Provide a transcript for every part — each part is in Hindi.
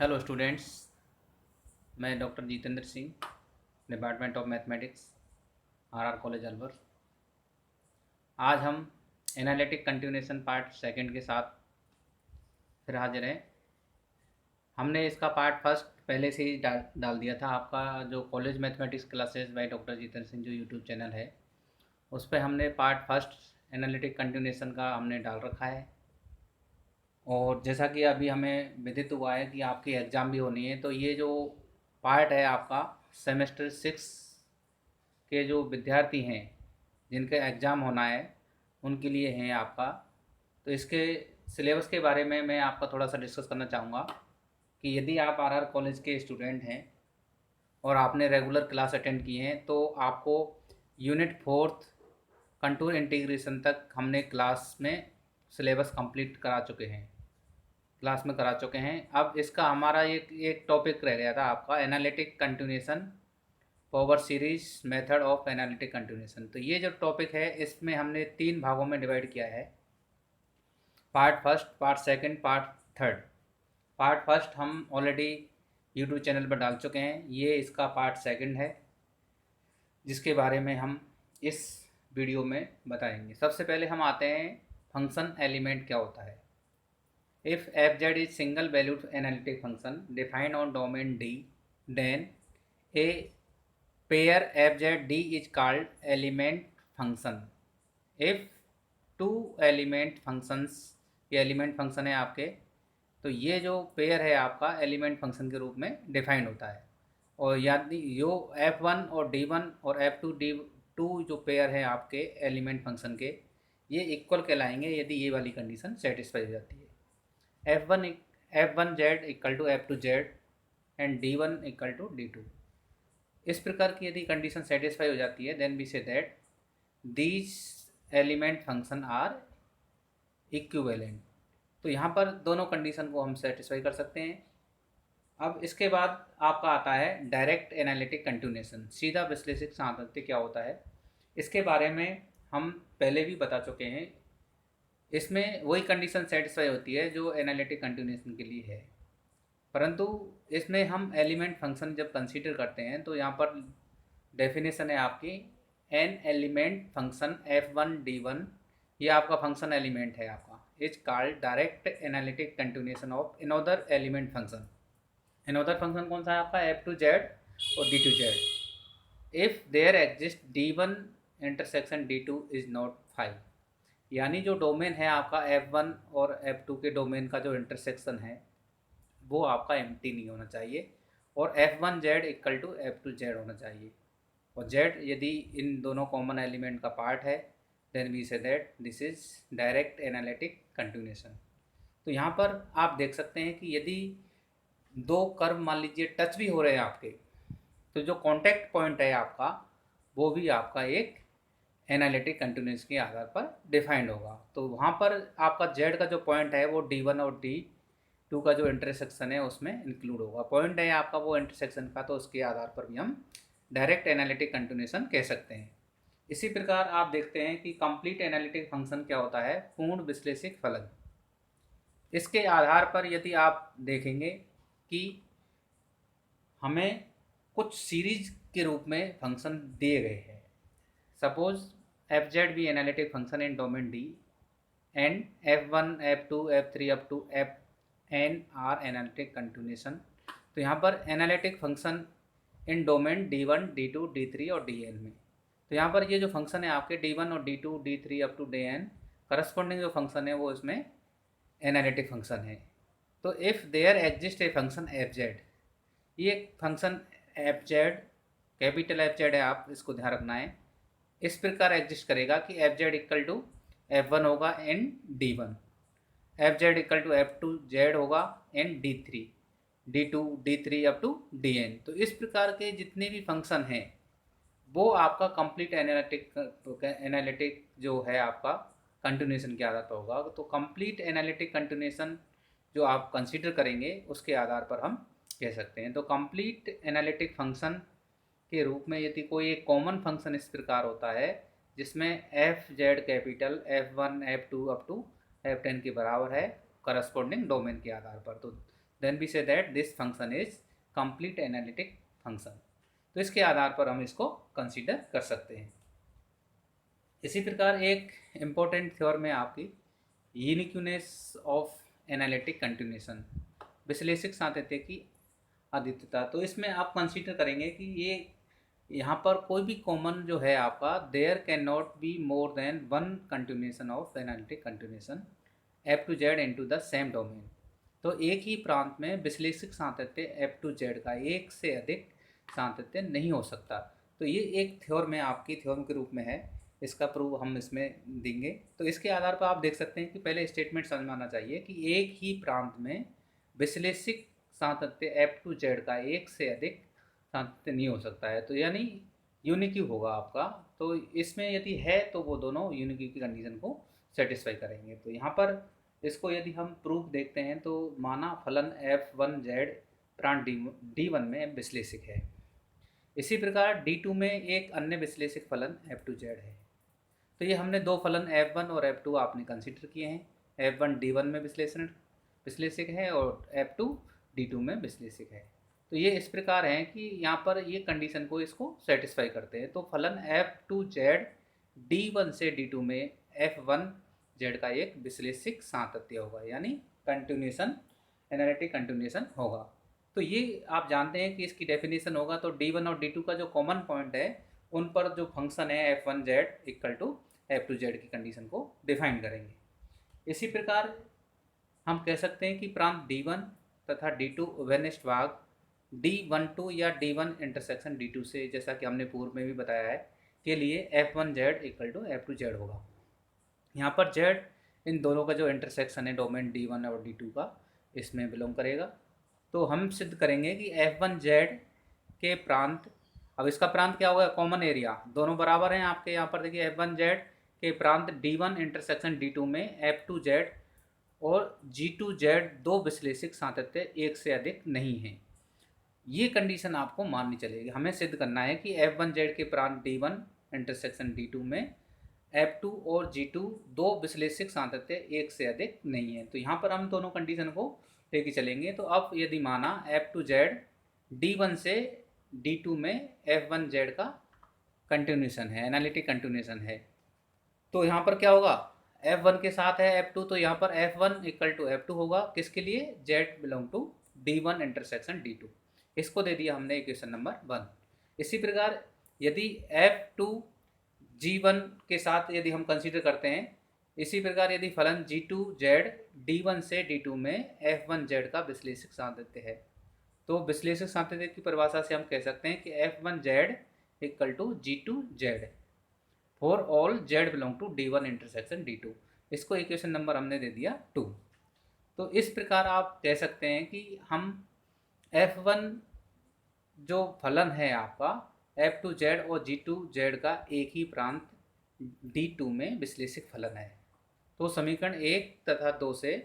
हेलो स्टूडेंट्स, मैं doctor Jitendra Singh, department of mathematics, RR college Alwar. आज हम एनालिटिक कंटिन्यूएशन पार्ट सेकंड के साथ फिर हाजिर हैं। हमने इसका पार्ट फर्स्ट पहले से ही डाल दिया था। आपका जो college mathematics classes by doctor Jitendra Singh जो यूट्यूब चैनल है, उस पर हमने पार्ट फर्स्ट एनालिटिक कंटिन्यूएशन का हमने डाल रखा है। और जैसा कि अभी हमें विदित हुआ है कि आपकी एग्ज़ाम भी होनी है, तो ये जो पार्ट है आपका सेमेस्टर 6 के जो विद्यार्थी हैं जिनका एग्ज़ाम होना है उनके लिए हैं आपका। तो इसके सिलेबस के बारे में मैं आपका थोड़ा सा डिस्कस करना चाहूँगा कि यदि आप आरआर कॉलेज के स्टूडेंट हैं और आपने रेगुलर क्लास अटेंड किए हैं तो आपको यूनिट फोर्थ कंटूर इंटीग्रेशन तक हमने क्लास में सिलेबस कंप्लीट करा चुके हैं, क्लास में करा चुके हैं। अब इसका हमारा एक टॉपिक रह गया था आपका analytic continuation power series method of analytic continuation. तो ये जो टॉपिक है इसमें हमने 3 भागों में डिवाइड किया है, part first, part second, part third. Part first हम ऑलरेडी यूट्यूब चैनल पर डाल चुके हैं, ये इसका पार्ट सेकंड है जिसके बारे में हम इस वीडियो में बताएंगे। सबसे पहले हम आते हैं फंक्शन एलिमेंट क्या होता है। If f z is single valued analytic function defined on domain D, then a pair f z D is called element function. If two element functions, ये एलिमेंट फंक्शन है आपके, तो ये जो पेयर है आपका एलिमेंट फंक्शन के रूप में डिफाइंड होता है। और यदि यो F1 और D1 और F2 D2 जो पेयर है आपके एलिमेंट फंक्शन के, ये इक्वल कहलाएंगे यदि ये वाली कंडीशन सेटिस्फाई हो जाती है। F1 Z equal to F2 Z and D1 equal to D2। इस प्रकार की यदि कंडीशन सेटिस्फाई हो जाती है, then we say that these element function are equivalent. तो यहाँ पर दोनों कंडीशन को हम सेटिस्फाई कर सकते हैं। अब इसके बाद आपका आता है डायरेक्ट एनालिटिक कंटिन्यूएशन, सीधा विश्लेषित सातत्य क्या होता है। इसके बारे में हम पहले भी बता चुके हैं। इसमें वही कंडीशन सेटिस्फाई होती है जो एनालिटिक कंटिन्यूएशन के लिए है, परंतु इसमें हम एलिमेंट फंक्शन जब कंसीडर करते हैं तो यहाँ पर डेफिनेशन है आपकी एन एलिमेंट फंक्शन F1D1, ये आपका फंक्शन एलिमेंट है आपका, is called direct analytic continuation of another element function. Another function कौन सा है आपका F2Z और D2Z। If there exist D1 intersection D2 is not 5, यानी जो डोमेन है आपका F1 और F2 के डोमेन का जो इंटरसेक्शन है वो आपका एम्प्टी नहीं होना चाहिए और F1Z इक्वल टू F2Z होना चाहिए। और Z यदि इन दोनों कॉमन एलिमेंट का पार्ट है, then we say that this is direct analytic continuation. तो यहाँ पर आप देख सकते हैं कि यदि दो कर्व मान लीजिए टच भी हो रहे हैं आपके, तो जो कॉन्टैक्ट पॉइंट है आपका वो भी आपका एक एनालिटिक कंटिन्यूएशन के आधार पर डिफाइंड होगा। तो वहाँ पर आपका जेड का जो पॉइंट है वो D1 और D2 का जो इंटरसेक्शन है उसमें इंक्लूड होगा। पॉइंट है आपका वो इंटरसेक्शन का, तो उसके आधार पर भी हम डायरेक्ट एनालिटिक कंटिन्यूएशन कह सकते हैं। इसी प्रकार आप देखते हैं कि कंप्लीट एनालिटिक फंक्शन क्या होता है, पूर्ण विश्लेषिक फलन। इसके आधार पर यदि आप देखेंगे कि हमें कुछ सीरीज के रूप में फंक्शन दिए गए हैं, सपोज एफ जेड भी analytic function in domain D and F1 F2 F3 up to Fn are analytic continuation. तो यहाँ पर analytic function in domain D1 D2 D3 और Dn में, तो यहाँ पर ये जो फंक्शन है आपके D1 और D2 D3 up to Dn, corresponding जो फंक्शन है वो इसमें एनालिटिक फंक्शन है। तो if there exist a function F Z, ये function F Z capital F Z है, आप इसको ध्यान रखना है, इस प्रकार एग्जिस्ट करेगा कि F z equal to F1 होगा in D1, f z equal to F2Z होगा इन D3, D2 D3 up to Dn। तो इस प्रकार के जितने भी फंक्शन हैं वो आपका कंप्लीट एनालिटिक जो है आपका कंटिन्यूएशन के आधार पर होगा। तो कंप्लीट एनालिटिक कंटिन्यूएशन जो आप कंसीडर करेंगे उसके आधार पर हम कह सकते हैं। तो कंप्लीट एनालिटिक फंक्शन के रूप में यदि कोई एक कॉमन फंक्शन इस प्रकार होता है जिसमें f Z capital F1 F2 up to F10 के बराबर है करस्पॉन्डिंग डोमेन के आधार पर, तो then we say that this function is complete analytic function. तो इसके आधार पर हम इसको कंसीडर कर सकते हैं। इसी प्रकार एक इम्पोर्टेंट थ्योरम है आपकी यूनिक्यूनेस ऑफ एनालिटिक कंटिन्यूएशन, विश्लेषिक सातत्य की अद्वितीयता। तो इसमें आप कंसीडर करेंगे कि ये यहाँ पर कोई भी कॉमन जो है आपका, there can not be more than one continuation of analytic continuation f two z into the same domain. तो एक ही प्रांत में विश्लेषिक सातत्य एफ टू जेड का एक से अधिक सातत्य नहीं हो सकता। तो ये एक थ्योरम में आपकी थ्योरम के रूप में है, इसका प्रूफ हम इसमें देंगे। तो इसके आधार पर आप देख सकते हैं कि पहले स्टेटमेंट समझ में आना चाहिए कि एक ही प्रांत में विश्लेषिक सातत्य एफ टू जेड का एक से अधिक सातत्य नहीं हो सकता है, तो यानी यूनिक्यू होगा आपका। तो इसमें यदि है तो वो दोनों यूनिक्यू की कंडीशन को सेटिस्फाई करेंगे। तो यहाँ पर इसको यदि हम प्रूफ देखते हैं तो माना फलन f1z प्रांत D1 में विश्लेषिक है। इसी प्रकार D2 में एक अन्य विश्लेषिक फलन f2z है। तो ये हमने दो फलन f1 और f2 आपने कंसिडर किए हैं। f1 D1 में विश्लेषिक है और f2 D2 में विश्लेषिक है। तो ये इस प्रकार हैं कि यहाँ पर ये कंडीशन को इसको सेटिस्फाई करते हैं। तो फलन f2z D1 से D2 में f1z का एक विश्लेषिक सातत्य होगा, यानी कंटिन्यूएशन, एनालिटिक कंटिन्यूएशन होगा। तो ये आप जानते हैं कि इसकी डेफिनेशन होगा। तो D1 और D2 का जो कॉमन पॉइंट है उन पर जो फंक्शन है f1z इक्वल टू f2z की कंडीशन को डिफाइन करेंगे। इसी प्रकार हम कह सकते हैं कि प्रांत D1 तथा D2 उभयनिष्ठ भाग D12 या D1 इंटरसेक्शन D2 से, जैसा कि हमने पूर्व में भी बताया है, के लिए f1z इक्वल टू f2z होगा। यहाँ पर z इन दोनों का जो इंटरसेक्शन है डोमेन D1 और D2 का, इसमें बिलोंग करेगा। तो हम सिद्ध करेंगे कि f1z के प्रांत, अब इसका प्रांत क्या होगा, कॉमन एरिया, दोनों बराबर हैं आपके। यहाँ पर देखिए f1z के प्रांत D1 इंटरसेक्शन D2 में f2z और g2z दो विश्लेषिक सातत्य एक से अधिक नहीं हैं। ये कंडीशन आपको माननी चलेगी। हमें सिद्ध करना है कि f1z के प्रांत D1 इंटरसेक्शन D2 में f2 और g2 दो विश्लेषिक सातत्य एक से अधिक नहीं है। तो यहाँ पर हम दोनों कंडीशन को लेके चलेंगे। तो अब यदि माना f2z D1 से D2 में f1z का कंटिन्यूएशन है, एनालिटिक कंटिन्यूएशन है, तो यहाँ पर क्या होगा, f1 के साथ है f2, तो यहाँ पर f1 इक्वल टू f2 होगा। किसके लिए, z belong to D1 intersection D2। इसको दे दिया हमने इक्वेशन नंबर 1। इसी प्रकार यदि f2 g1 के साथ यदि हम कंसीडर करते हैं, इसी प्रकार यदि फलन g2z D1 से D2 में f1z का विश्लेषिक सातत्य है, तो विश्लेषिक सातत्य की परिभाषा से हम कह सकते हैं कि f1z equal to g2z for all z belong to D1 intersection D2। इसको इक्वेशन नंबर हमने दे दिया 2। तो इस प्रकार आप कह सकते हैं कि हम f1 जो फलन है आपका f2z और g2z का एक ही प्रांत D2 में विश्लेषिक फलन है। तो समीकरण 1 तथा 2 से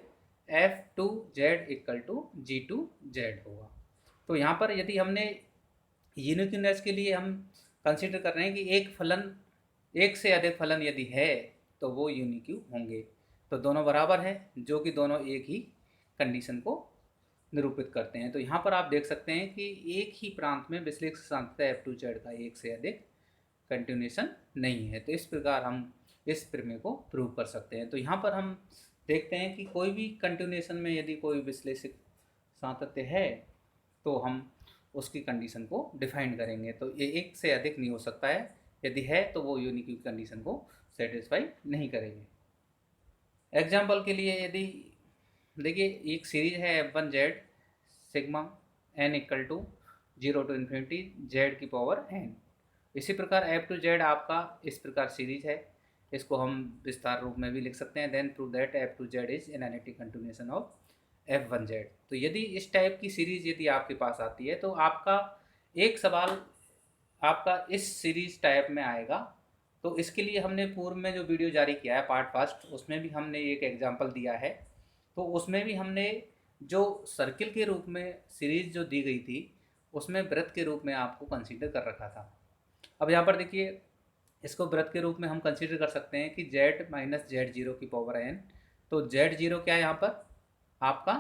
f2z इक्वल टू g2z होगा। तो यहाँ पर यदि हमने यूनिक्यूनेस के लिए हम कंसीडर कर रहे हैं कि एक फलन, एक से अधिक फलन यदि है तो वो यूनिक्यू होंगे। तो दोनों बराबर है, जो कि दोनों एक ही कंडीशन को निरूपित करते हैं। तो यहाँ पर आप देख सकते हैं कि एक ही प्रांत में विश्लेषिक सातत्य f2z का एक से अधिक कंटिन्यूएशन नहीं है। तो इस प्रकार हम इस प्रमेय को प्रूव कर सकते हैं। तो यहाँ पर हम देखते हैं कि कोई भी कंटिन्यूएशन में यदि कोई विश्लेषिक सातत्य है तो हम उसकी कंडीशन को डिफाइन करेंगे। तो ये एक से अधिक नहीं हो सकता है, यदि है तो वो यूनिक्यू कंडीशन को सेटिस्फाई नहीं करेंगे। एग्जाम्पल के लिए यदि देखिए एक सीरीज है f1z sigma n equal to 0 to infinity z की पावर n। इसी प्रकार f2z आपका इस प्रकार सीरीज है, इसको हम विस्तार रूप में भी लिख सकते हैं। Then prove that f2z is analytic continuation of f1z। तो यदि इस टाइप की सीरीज यदि आपके पास आती है तो आपका एक सवाल आपका इस सीरीज टाइप में आएगा। तो इसके लिए हमने पूर्व में जो वीडियो जारी किया है पार्ट फर्स्ट, उसमें भी हमने एक एग्जांपल दिया है। तो उसमें भी हमने जो सर्किल के रूप में सीरीज जो दी गई थी उसमें वृत्त के रूप में आपको कंसीडर कर रखा था। अब यहाँ पर देखिए इसको वृत्त के रूप में हम कंसीडर कर सकते हैं कि z माइनस z0 की पावर n। तो z0 क्या है यहाँ पर आपका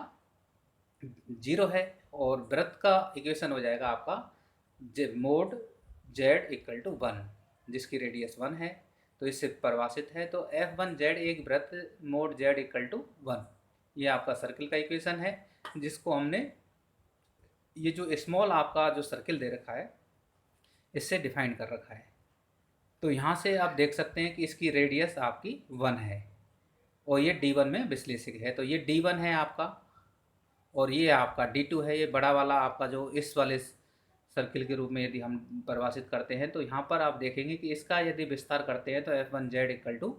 जीरो है, और वृत्त का इक्वेशन हो जाएगा आपका mod z equal to one, जिसकी रेडियस वन है, तो इससे परिभाषित है। तो F1Z एक वृत्त mod z equal to one, ये आपका सर्किल का इक्वेशन है, जिसको हमने ये जो स्मॉल आपका जो सर्किल दे रखा है इससे डिफाइन कर रखा है। तो यहाँ से आप देख सकते हैं कि इसकी रेडियस आपकी वन है और ये D1 में विश्लेषित है। तो ये D1 है आपका, और ये आपका D2 है, ये बड़ा वाला आपका जो इस वाले सर्किल के रूप में यदि हम परिभाषित करते हैं। तो यहाँ पर आप देखेंगे कि इसका यदि विस्तार करते हैं तो F1Z इक्वल टू,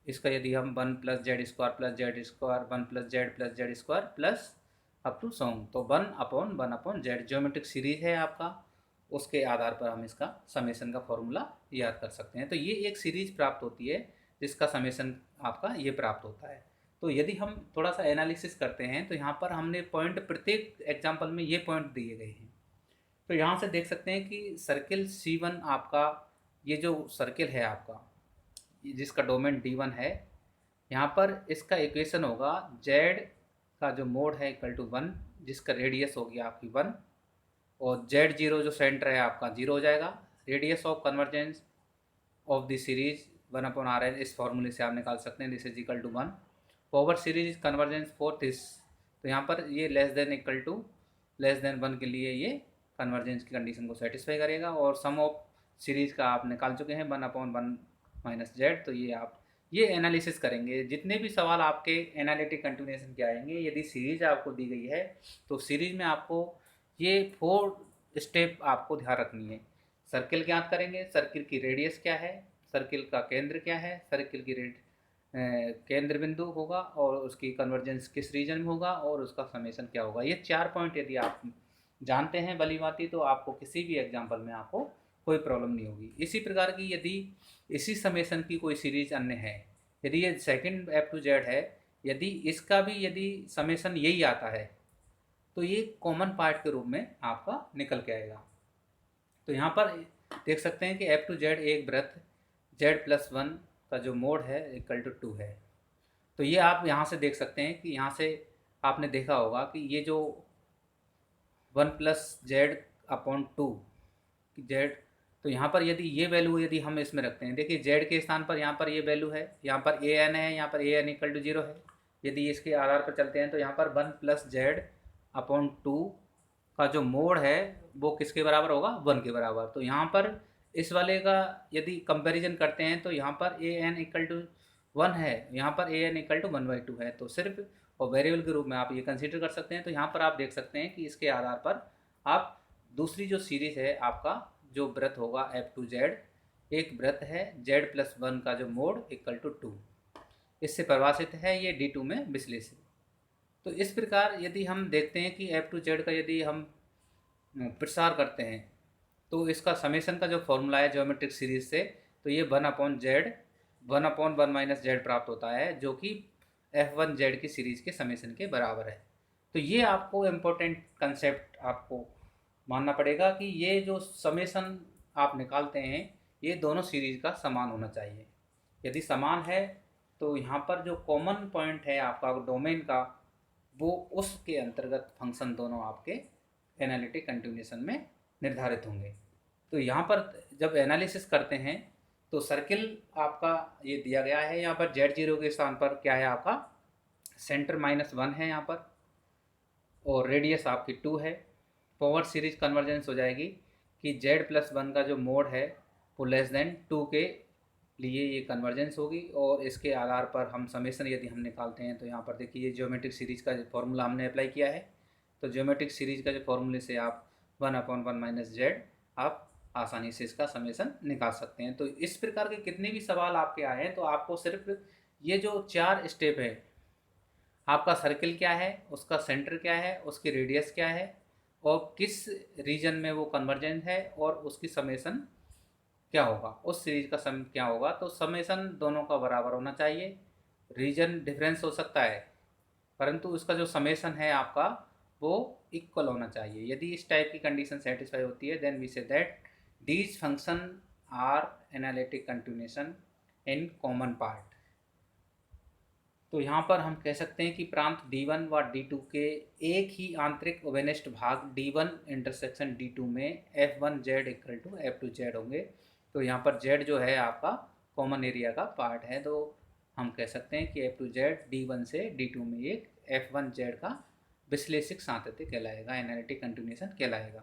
इसका यदि हम one plus Z square one plus Z square plus up to so on, तो one upon Z geometric series है आपका, उसके आधार पर हम इसका समेशन का फॉर्मूला याद कर सकते हैं। तो ये एक सीरीज प्राप्त होती है जिसका समेशन आपका ये प्राप्त होता है। तो यदि हम थोड़ा सा एनालिसिस करते हैं तो यहाँ पर हमने पॉइंट प्रत्येक एग्जाम्पल में ये पॉइंट दिए गए हैं। तो यहाँ से देख सकते हैं कि सर्किल C1 आपका, ये जो सर्किल है आपका जिसका डोमेन D1 है, यहाँ पर इसका इक्वेशन होगा Z का जो मोड है इक्वल टू वन, जिसका रेडियस होगी आपकी वन, और Z0 जो सेंटर है आपका जीरो हो जाएगा। Radius of convergence of the series one upon r n, इस फॉर्मूले से आप निकाल सकते हैं, this is equal to one. Forward series convergence for this, तो यहाँ पर ये less than equal to less than one के लिए ये कन्वर्जेंस की कंडीशन को सेटिस्फाई करेगा। और सम ऑफ सीरीज का आप निकाल चुके हैं one upon one minus Z. तो ये आप ये एनालिसिस करेंगे, जितने भी सवाल आपके एनालिटिक कंटिन्यूएशन के आएंगे, यदि सीरीज आपको दी गई है तो सीरीज में आपको ये फोर स्टेप आपको ध्यान रखनी है। सर्किल ज्ञात करेंगे, सर्किल की रेडियस क्या है, सर्किल का केंद्र क्या है, सर्किल की केंद्र बिंदु होगा, और उसकी कन्वर्जेंस किस रीजन में होगा, और उसका समेशन क्या होगा। ये चार पॉइंट यदि आप जानते हैं भली भांति तो आपको किसी भी एग्जाम्पल में आपको कोई प्रॉब्लम नहीं होगी। इसी प्रकार की यदि इसी समेशन की कोई सीरीज अन्य है, यदि ये सेकंड F2Z है, यदि इसका भी यदि समेशन यही आता है तो ये कॉमन पार्ट के रूप में आपका निकल के आएगा। तो यहाँ पर देख सकते हैं कि F2Z एक वृत्त Z+1 का जो मोड है इक्वल टू टू है। तो ये आप यहाँ से देख सकते हैं कि यहाँ से आपने देखा होगा कि ये जो one plus Z upon two Z, तो यहाँ पर यदि ये वैल्यू यदि हम इसमें रखते हैं, देखिए जेड के स्थान पर यहाँ पर ये वैल्यू है, यहाँ पर ए एन है, यहाँ पर A N equal to zero है। यदि इसके आधार पर चलते हैं तो यहाँ पर one plus Z upon two का जो मोड है वो किसके बराबर होगा, वन के बराबर। तो यहाँ पर इस वाले का यदि कंपैरिजन करते हैं तो यहाँ पर A N equal to one है, यहाँ पर A N equal to one by two है, तो सिर्फ और वेरिएबल के रूप में आप ये कंसीडर कर सकते हैं। तो यहाँ पर आप देख सकते हैं कि इसके आधार पर आप दूसरी जो सीरीज है आपका जो वृत्त होगा F2Z, एक वृत्त है Z+1 का जो मोड इक्वल टू टू, इससे परिभाषित है ये D2 में विश्लेषित। तो इस प्रकार यदि हम देखते हैं कि F2Z का यदि हम प्रसार करते हैं तो इसका समेशन का जो फॉर्मूला है ज्योमेट्रिक सीरीज से, तो ये one upon Z one upon one minus Z प्राप्त होता है, जो कि F1Z की सीरीज के समेशन के बराबर है। तो ये आपको इम्पोर्टेंट कंसेप्ट आपको मानना पड़ेगा कि ये जो समेशन आप निकालते हैं ये दोनों सीरीज का समान होना चाहिए। यदि समान है तो यहाँ पर जो कॉमन पॉइंट है आपका डोमेन का, वो उसके अंतर्गत फंक्शन दोनों आपके एनालिटिक कंटिन्यूएशन में निर्धारित होंगे। तो यहाँ पर जब एनालिसिस करते हैं तो सर्किल आपका ये दिया गया है, यहाँ पर Z0 के स्थान पर क्या है आपका सेंटर -1 है यहाँ पर, और रेडियस आपकी 2 है। फॉरवर्ड सीरीज कन्वर्जेंस हो जाएगी कि Z+1 का जो मोड है वो लेस देन 2 के लिए ये कन्वर्जेंस होगी, और इसके आधार पर हम समेशन यदि हम निकालते हैं तो यहाँ पर देखिए ये ज्योमेट्रिक सीरीज का फॉर्मूला हमने अप्लाई किया है। तो ज्योमेट्रिक सीरीज का जो फॉर्मूले से आप one upon one minus Z आप आसानी से इसका समेशन निकाल सकते हैं। तो इस प्रकार के कितने भी सवाल आपके आए हैं तो आपको सिर्फ ये जो चार स्टेप है, आपका सर्किल क्या है, उसका सेंटर क्या है, उसकी रेडियस क्या है, और किस रीजन में वो कन्वर्जेंट है, और उसकी समेशन क्या होगा, उस सीरीज का सम क्या होगा। तो समेशन दोनों का बराबर होना चाहिए। रीजन डिफरेंस हो सकता है परंतु उसका जो समेशन है आपका वो इक्वल होना चाहिए। यदि इस टाइप की कंडीशन सेटिस्फाई होती है then we say that these function are analytic continuation in common part. तो यहाँ पर हम कह सकते हैं कि प्रांत D1 व D2 के एक ही आंतरिक उभयनिष्ठ भाग D1 इंटरसेक्शन D2 में F1Z इक्वल टू F2Z होंगे। तो यहाँ पर Z जो है आपका कॉमन एरिया का पार्ट है, तो हम कह सकते हैं कि F2Z D1 से D2 में एक F1Z का विश्लेषिक सातत्य कहलाएगा, एनालिटिक कंटिन्यूएशन कहलाएगा।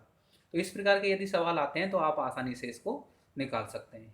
तो इस प्रकार के यदि सवाल आते हैं तो आप आसानी से इसको निकाल सकते हैं।